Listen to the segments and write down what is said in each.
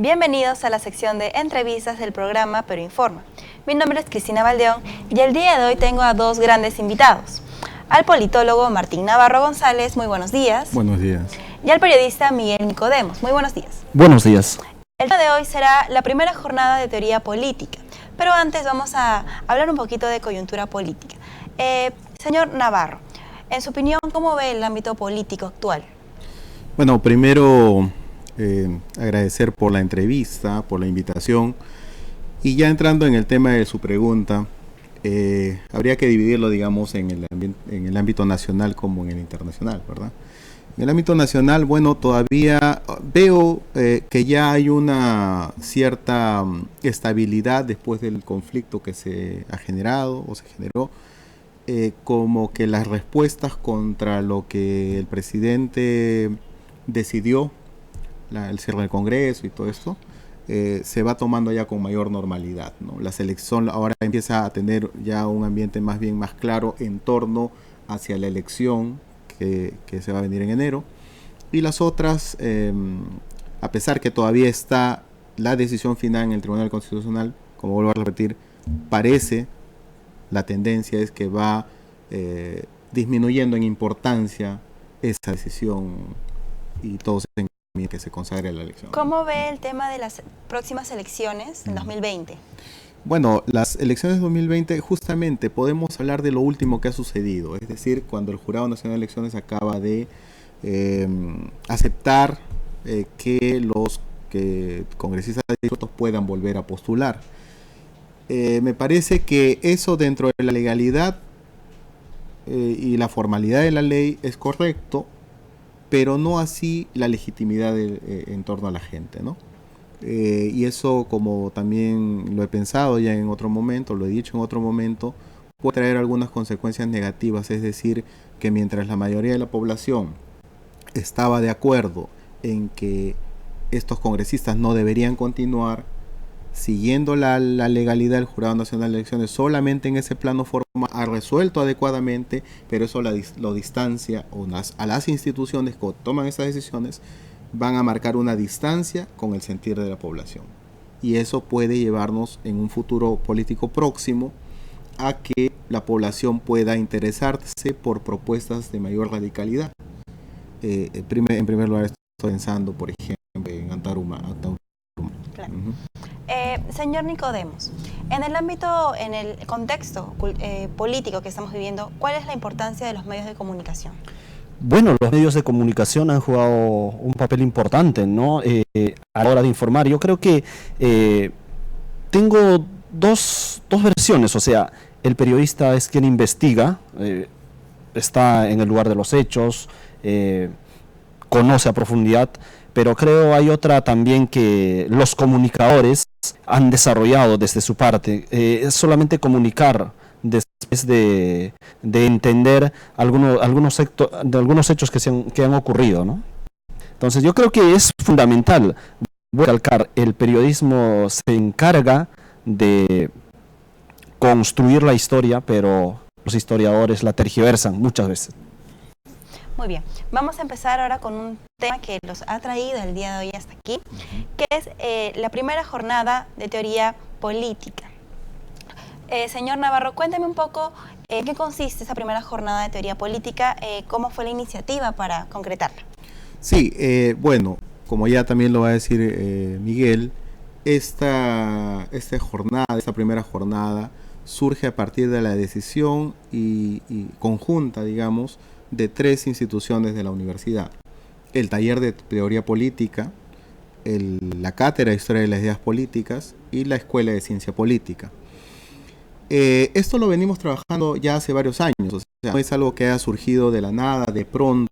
Bienvenidos a la sección de entrevistas del programa Perú Informa. Mi nombre es Cristina Valdeón y el día de hoy tengo a dos grandes invitados. Al politólogo Martín Navarro González, muy buenos días. Buenos días. Y al periodista Miguel Nicodemos, muy buenos días. Buenos días. El día de hoy será la primera jornada de teoría política, pero antes vamos a hablar un poquito de coyuntura política. Señor Navarro, en su opinión, ¿cómo ve el ámbito político actual? Bueno, primero agradecer por la entrevista, por la invitación, y ya entrando en el tema de su pregunta, habría que dividirlo, digamos, en el ámbito nacional como en el internacional, ¿verdad? En el ámbito nacional, bueno, todavía veo que ya hay una cierta estabilidad después del conflicto que se ha generado o se generó, como que las respuestas contra lo que el presidente decidió, el cierre del Congreso y todo esto, se va tomando ya con mayor normalidad, ¿no? La selección ahora empieza a tener ya un ambiente más claro en torno hacia la elección que se va a venir en enero, y las otras, a pesar que todavía está la decisión final en el Tribunal Constitucional, como vuelvo a repetir, parece, la tendencia es que va disminuyendo en importancia esa decisión y todo se encamina que se consagre la elección. ¿Cómo ve el tema de las próximas elecciones en 2020? Bueno, las elecciones de 2020, justamente podemos hablar de lo último que ha sucedido, es decir, cuando el Jurado Nacional de Elecciones acaba de aceptar que los congresistas diputados puedan volver a postular. Me parece que eso, dentro de la legalidad y la formalidad de la ley, es correcto, pero no así la legitimidad en torno a la gente, ¿no? Y eso, como también lo he pensado ya en otro momento, lo he dicho en otro momento, puede traer algunas consecuencias negativas, es decir, que mientras la mayoría de la población estaba de acuerdo en que estos congresistas no deberían continuar, siguiendo la legalidad del Jurado Nacional de Elecciones, solamente en ese plano formal ha resuelto adecuadamente, pero eso lo distancia a las instituciones que toman esas decisiones, van a marcar una distancia con el sentir de la población. Y eso puede llevarnos en un futuro político próximo a que la población pueda interesarse por propuestas de mayor radicalidad. En primer lugar, estoy pensando, por ejemplo, en Antaruma. Claro. Uh-huh. Señor Nicodemos, en el contexto político que estamos viviendo, ¿cuál es la importancia de los medios de comunicación? Bueno, los medios de comunicación han jugado un papel importante, ¿no? A la hora de informar. Yo creo que tengo dos versiones, o sea, el periodista es quien investiga, está en el lugar de los hechos, conoce a profundidad, pero creo hay otra también que los comunicadores han desarrollado desde su parte, es solamente comunicar después de entender algunos hechos que han ocurrido, ¿no? Entonces yo creo que es fundamental, voy a recalcar, el periodismo se encarga de construir la historia, pero los historiadores la tergiversan muchas veces. Muy bien, vamos a empezar ahora con un tema que los ha traído el día de hoy hasta aquí, que es la primera jornada de teoría política. Señor Navarro, cuénteme un poco en qué consiste esa primera jornada de teoría política, cómo fue la iniciativa para concretarla. Sí, bueno, como ya también lo va a decir Miguel, esta primera jornada surge a partir de la decisión y conjunta, digamos, de tres instituciones de la universidad: el taller de teoría política, la cátedra de historia de las ideas políticas y la escuela de ciencia política. Esto lo venimos trabajando ya hace varios años, o sea, no es algo que haya surgido de la nada, de pronto,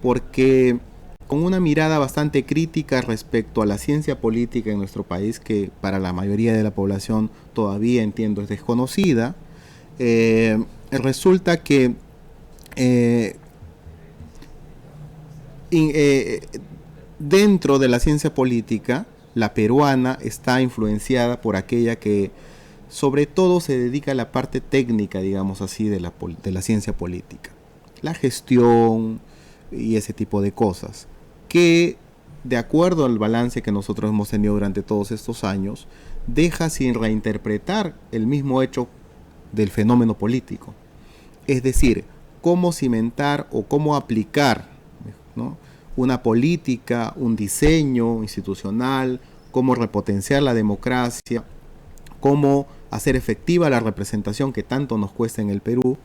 porque con una mirada bastante crítica respecto a la ciencia política en nuestro país, que para la mayoría de la población todavía, entiendo, es desconocida, resulta que dentro de la ciencia política, la peruana está influenciada por aquella que sobre todo se dedica a la parte técnica, digamos así, de la ciencia política, la gestión y ese tipo de cosas, que de acuerdo al balance que nosotros hemos tenido durante todos estos años, deja sin reinterpretar el mismo hecho del fenómeno político. Es decir, cómo cimentar o cómo aplicar, ¿no?, una política, un diseño institucional, cómo repotenciar la democracia, cómo hacer efectiva la representación que tanto nos cuesta en el Perú,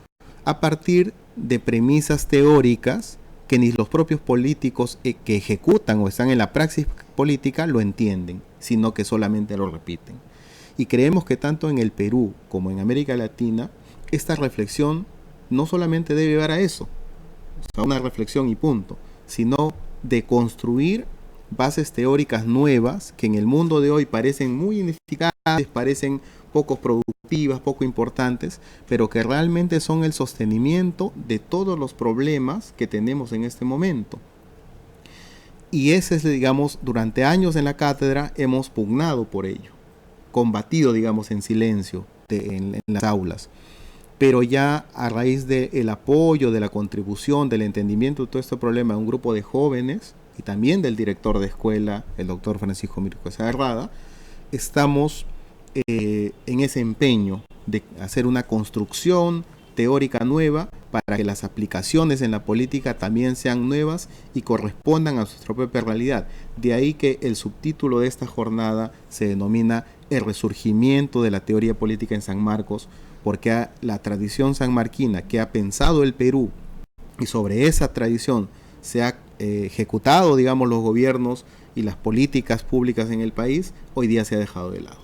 a partir de premisas teóricas que ni los propios políticos que ejecutan o están en la praxis política lo entienden, sino que solamente lo repiten. Y creemos que tanto en el Perú como en América Latina, esta reflexión no solamente debe llevar a eso, o sea, una reflexión y punto, sino de construir bases teóricas nuevas que en el mundo de hoy parecen muy ineficaces, parecen poco productivas, poco importantes, pero que realmente son el sostenimiento de todos los problemas que tenemos en este momento. Y ese es, digamos, durante años en la cátedra hemos pugnado por ello, combatido, digamos, en silencio en las aulas. Pero ya a raíz del apoyo, de la contribución, del entendimiento de todo este problema de un grupo de jóvenes y también del director de escuela, el doctor Francisco Mirko Sagarrada, estamos en ese empeño de hacer una construcción teórica nueva para que las aplicaciones en la política también sean nuevas y correspondan a nuestra propia realidad. De ahí que el subtítulo de esta jornada se denomina El resurgimiento de la teoría política en San Marcos, porque la tradición sanmarquina que ha pensado el Perú y sobre esa tradición se ha ejecutado, digamos, los gobiernos y las políticas públicas en el país, hoy día se ha dejado de lado.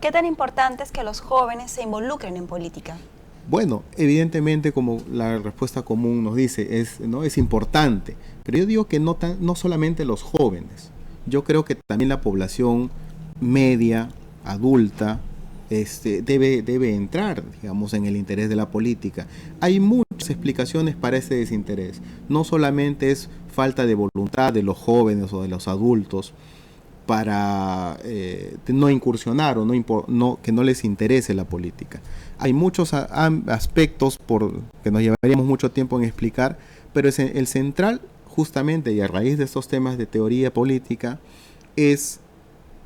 ¿Qué tan importante es que los jóvenes se involucren en política? Bueno, evidentemente, como la respuesta común nos dice, es importante, pero yo digo que no solamente los jóvenes, yo creo que también la población media, adulta, debe entrar, digamos, en el interés de la política. Hay muchas explicaciones para ese desinterés. No solamente es falta de voluntad de los jóvenes o de los adultos para no incursionar o que no les interese la política. Hay muchos aspectos que nos llevaríamos mucho tiempo en explicar, pero el central, justamente, y a raíz de estos temas de teoría política, es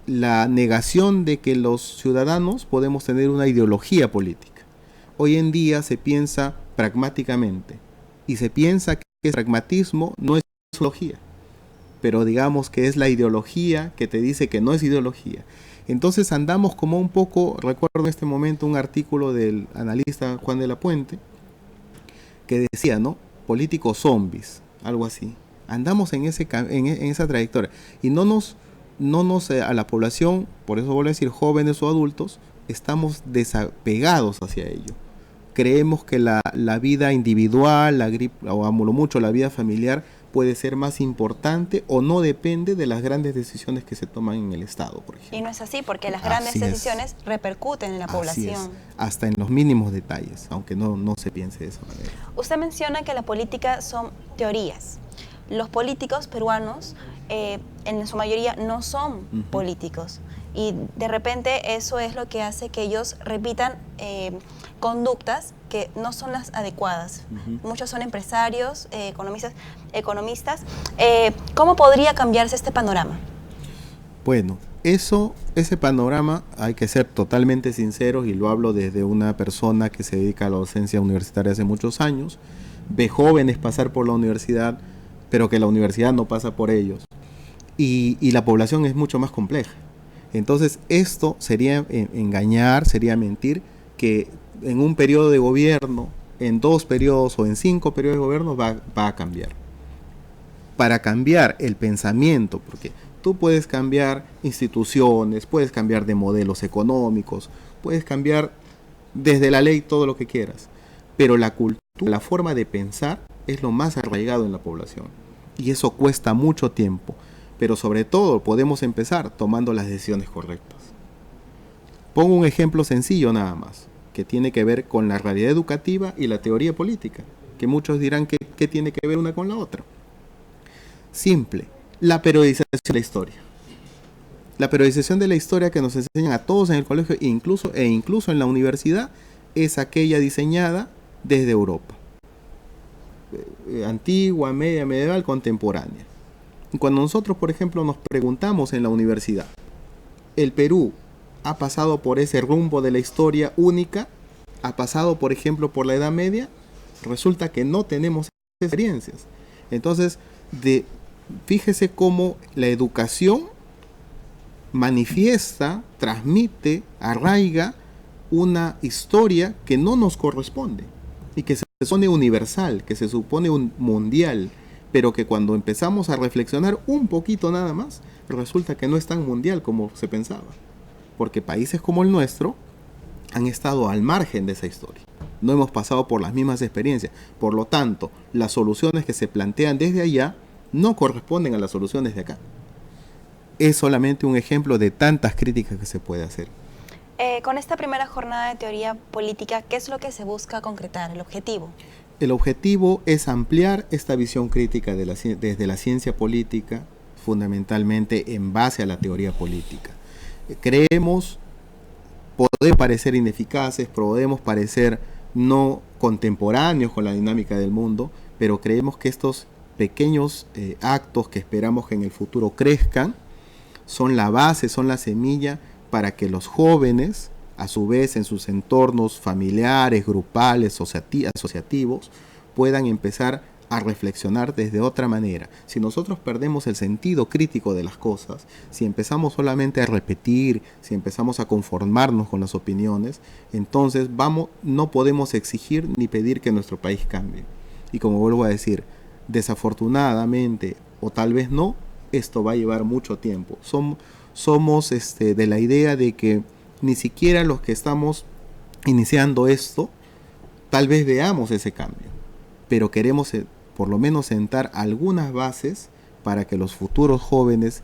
la negación de que los ciudadanos podemos tener una ideología política. Hoy en día se piensa pragmáticamente y se piensa que el pragmatismo no es ideología, pero digamos que es la ideología que te dice que no es ideología. Entonces andamos como un poco, recuerdo en este momento un artículo del analista Juan de la Puente que decía, ¿no?, políticos zombies, algo así. Andamos en esa trayectoria y a la población, por eso vuelvo a decir jóvenes o adultos, estamos desapegados hacia ello. Creemos que la vida individual, o a lo mucho la vida familiar, puede ser más importante o no depende de las grandes decisiones que se toman en el Estado, por ejemplo. Y no es así, porque las grandes decisiones repercuten en la población. Hasta en los mínimos detalles, aunque no se piense de esa manera. Usted menciona que la política son teorías. Los políticos peruanos, en su mayoría, no son políticos. Y de repente eso es lo que hace que ellos repitan conductas que no son las adecuadas. Muchos son empresarios, economistas. ¿Cómo podría cambiarse este panorama? Bueno, ese panorama, hay que ser totalmente sinceros, y lo hablo desde una persona que se dedica a la docencia universitaria hace muchos años, ve jóvenes pasar por la universidad, pero que la universidad no pasa por ellos. Y la población es mucho más compleja. Entonces, esto sería engañar, sería mentir, que en un periodo de gobierno, en 2 periodos o en 5 periodos de gobierno va a cambiar. Para cambiar el pensamiento, porque tú puedes cambiar instituciones, puedes cambiar de modelos económicos, puedes cambiar desde la ley todo lo que quieras, pero la cultura, la forma de pensar es lo más arraigado en la población, y eso cuesta mucho tiempo, pero sobre todo podemos empezar tomando las decisiones correctas. Pongo un ejemplo sencillo nada más, que tiene que ver con la realidad educativa y la teoría política, que muchos dirán que tiene que ver una con la otra. Simple, la periodización de la historia. La periodización de la historia que nos enseñan a todos en el colegio e incluso en la universidad es aquella diseñada desde Europa. Antigua, media, medieval, contemporánea. Cuando nosotros, por ejemplo, nos preguntamos en la universidad, ¿el Perú ha pasado por ese rumbo de la historia única? ¿Ha pasado, por ejemplo, por la Edad Media? Resulta que no tenemos experiencias. Entonces, fíjese cómo la educación manifiesta, transmite, arraiga una historia que no nos corresponde y que se supone universal, que se supone mundial, pero que cuando empezamos a reflexionar un poquito nada más, resulta que no es tan mundial como se pensaba, porque países como el nuestro han estado al margen de esa historia, no hemos pasado por las mismas experiencias, por lo tanto, las soluciones que se plantean desde allá no corresponden a las soluciones de acá. Es solamente un ejemplo de tantas críticas que se puede hacer. Con esta primera jornada de teoría política, ¿qué es lo que se busca concretar, el objetivo? El objetivo es ampliar esta visión crítica desde la ciencia política, fundamentalmente en base a la teoría política. Podemos parecer ineficaces, podemos parecer no contemporáneos con la dinámica del mundo, pero creemos que estos pequeños actos que esperamos que en el futuro crezcan, son la base, son la semilla para que los jóvenes, a su vez en sus entornos familiares, grupales, asociativos, puedan empezar a reflexionar desde otra manera. Si nosotros perdemos el sentido crítico de las cosas, si empezamos solamente a repetir, si empezamos a conformarnos con las opiniones, entonces no podemos exigir ni pedir que nuestro país cambie. Y como vuelvo a decir, desafortunadamente, o tal vez no, esto va a llevar mucho tiempo. Somos de la idea de que ni siquiera los que estamos iniciando esto, tal vez veamos ese cambio, pero queremos por lo menos sentar algunas bases para que los futuros jóvenes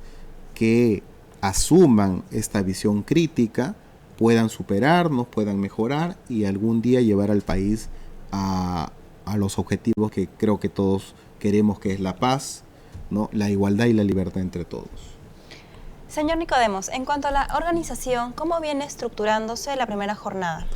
que asuman esta visión crítica puedan superarnos, puedan mejorar y algún día llevar al país a los objetivos que creo que todos queremos, que es la paz, ¿no? La igualdad y la libertad entre todos. Señor Nicodemos, en cuanto a la organización, ¿cómo viene estructurándose la primera jornada?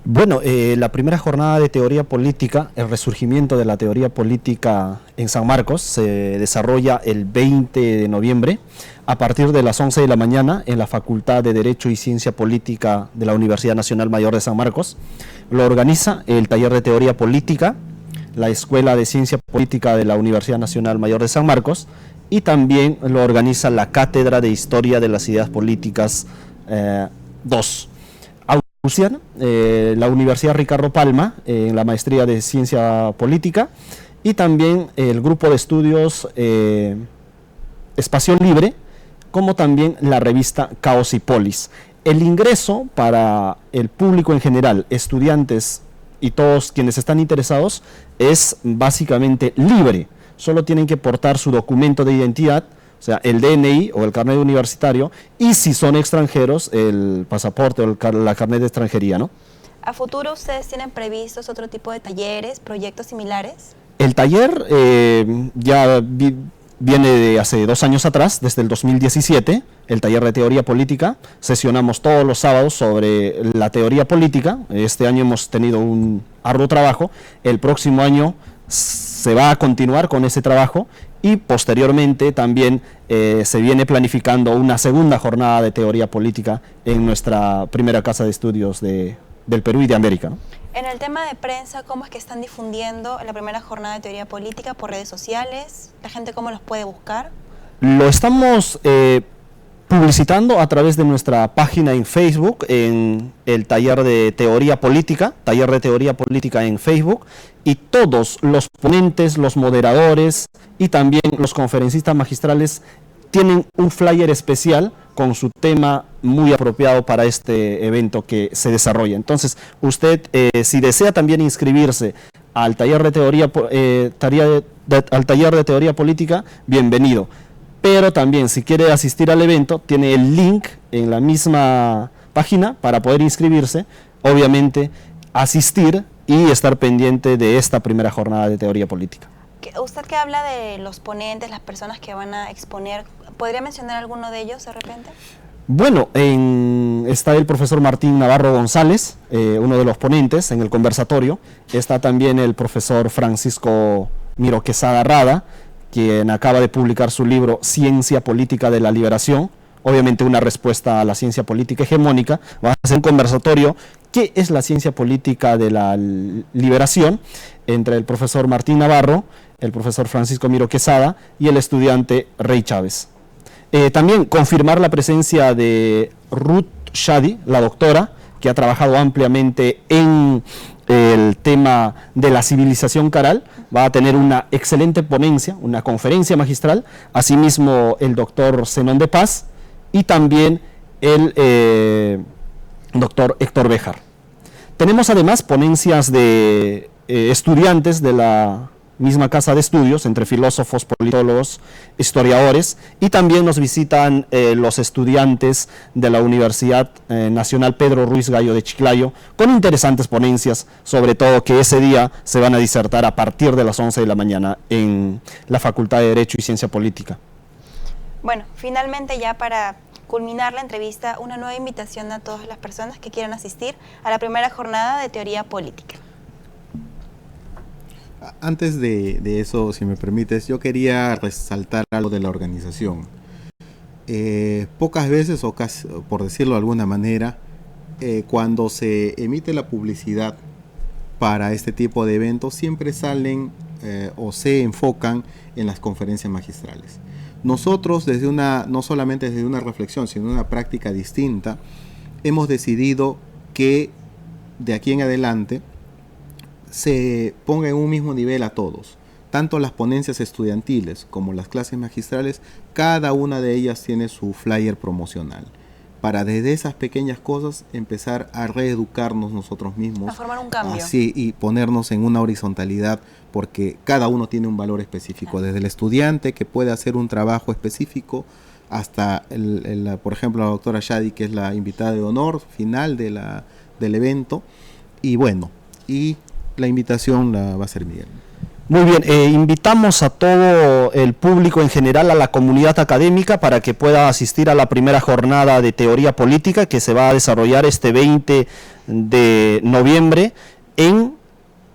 Bueno, la primera jornada de teoría política, el resurgimiento de la teoría política en San Marcos, se desarrolla el 20 de noviembre a partir de las 11 de la mañana en la Facultad de Derecho y Ciencia Política de la Universidad Nacional Mayor de San Marcos. Lo organiza el Taller de Teoría Política, la Escuela de Ciencia Política de la Universidad Nacional Mayor de San Marcos, y también lo organiza la Cátedra de Historia de las Ideas Políticas 2. La Universidad Ricardo Palma en la Maestría de Ciencia Política, y también el Grupo de Estudios Espacio Libre, como también la revista Caos y Polis. El ingreso para el público en general, estudiantes y todos quienes están interesados, es básicamente libre. Solo tienen que portar su documento de identidad, o sea, el DNI o el carnet universitario, y si son extranjeros, el pasaporte o la carnet de extranjería, ¿no? ¿A futuro ustedes tienen previstos otro tipo de talleres, proyectos similares? El taller viene de hace 2 años atrás, desde el 2017, el taller de teoría política. Sesionamos todos los sábados sobre la teoría política. Este año hemos tenido un arduo trabajo. El próximo año se va a continuar con ese trabajo y posteriormente también se viene planificando una segunda jornada de teoría política en nuestra primera casa de estudios del Perú y de América, ¿no? En el tema de prensa, ¿cómo es que están difundiendo la primera jornada de teoría política? ¿Por redes sociales? ¿La gente cómo los puede buscar? Lo estamos publicitando a través de nuestra página en Facebook, en el taller de teoría política en Facebook, y todos los ponentes, los moderadores y también los conferencistas magistrales tienen un flyer especial con su tema muy apropiado para este evento que se desarrolla. Entonces, usted, si desea también inscribirse al taller de teoría política, bienvenido. Pero también, si quiere asistir al evento, tiene el link en la misma página para poder inscribirse, obviamente asistir y estar pendiente de esta primera jornada de teoría política. Usted que habla de los ponentes, las personas que van a exponer, ¿podría mencionar alguno de ellos de repente? Bueno, está el profesor Martín Navarro González, uno de los ponentes en el conversatorio. Está también el profesor Francisco Miro Quesada Rada, quien acaba de publicar su libro Ciencia Política de la Liberación, obviamente una respuesta a la ciencia política hegemónica. Va a hacer un conversatorio, ¿qué es la ciencia política de la liberación?, entre el profesor Martín Navarro, el profesor Francisco Miro Quesada y el estudiante Rey Chávez. También confirmar la presencia de Ruth Shadi, la doctora, que ha trabajado ampliamente en el tema de la civilización caral. Va a tener una excelente ponencia, una conferencia magistral, asimismo el doctor Zenón de Paz y también el doctor Héctor Béjar. Tenemos además ponencias de estudiantes de la misma casa de estudios, entre filósofos, politólogos, historiadores, y también nos visitan los estudiantes de la Universidad Nacional Pedro Ruiz Gallo de Chiclayo, con interesantes ponencias, sobre todo que ese día se van a disertar a partir de las 11 de la mañana en la Facultad de Derecho y Ciencia Política. Bueno, finalmente, ya para culminar la entrevista, una nueva invitación a todas las personas que quieran asistir a la primera jornada de teoría política. Antes de eso, si me permites, yo quería resaltar algo de la organización. Pocas veces, o casi, por decirlo de alguna manera, cuando se emite la publicidad para este tipo de eventos, siempre salen o se enfocan en las conferencias magistrales. Nosotros, no solamente desde una reflexión, sino una práctica distinta, hemos decidido que de aquí en adelante se ponga en un mismo nivel a todos, tanto las ponencias estudiantiles como las clases magistrales. Cada una de ellas tiene su flyer promocional, para desde esas pequeñas cosas empezar a reeducarnos nosotros mismos, a formar un cambio, así, y ponernos en una horizontalidad, porque cada uno tiene un valor específico, desde el estudiante que puede hacer un trabajo específico hasta por ejemplo, la doctora Shadi, que es la invitada de honor final del evento. Y bueno, y la invitación la va a hacer Miguel. Muy bien, invitamos a todo el público en general, a la comunidad académica, para que pueda asistir a la primera jornada de teoría política que se va a desarrollar este 20 de noviembre en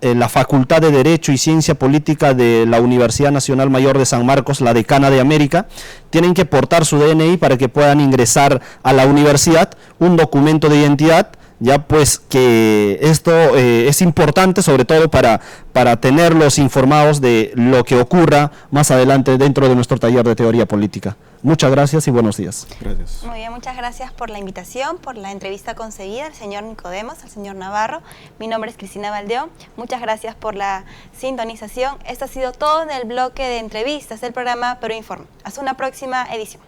la Facultad de Derecho y Ciencia Política de la Universidad Nacional Mayor de San Marcos, la Decana de América. Tienen que portar su DNI para que puedan ingresar a la universidad, un documento de identidad, ya pues que esto es importante, sobre todo para tenerlos informados de lo que ocurra más adelante dentro de nuestro taller de teoría política. Muchas gracias y buenos días. Gracias. Muy bien, muchas gracias por la invitación, por la entrevista concedida al señor Nicodemos, al señor Navarro. Mi nombre es Cristina Valdeón. Muchas gracias por la sintonización. Esto ha sido todo en el bloque de entrevistas del programa Perú Informa. Hasta una próxima edición.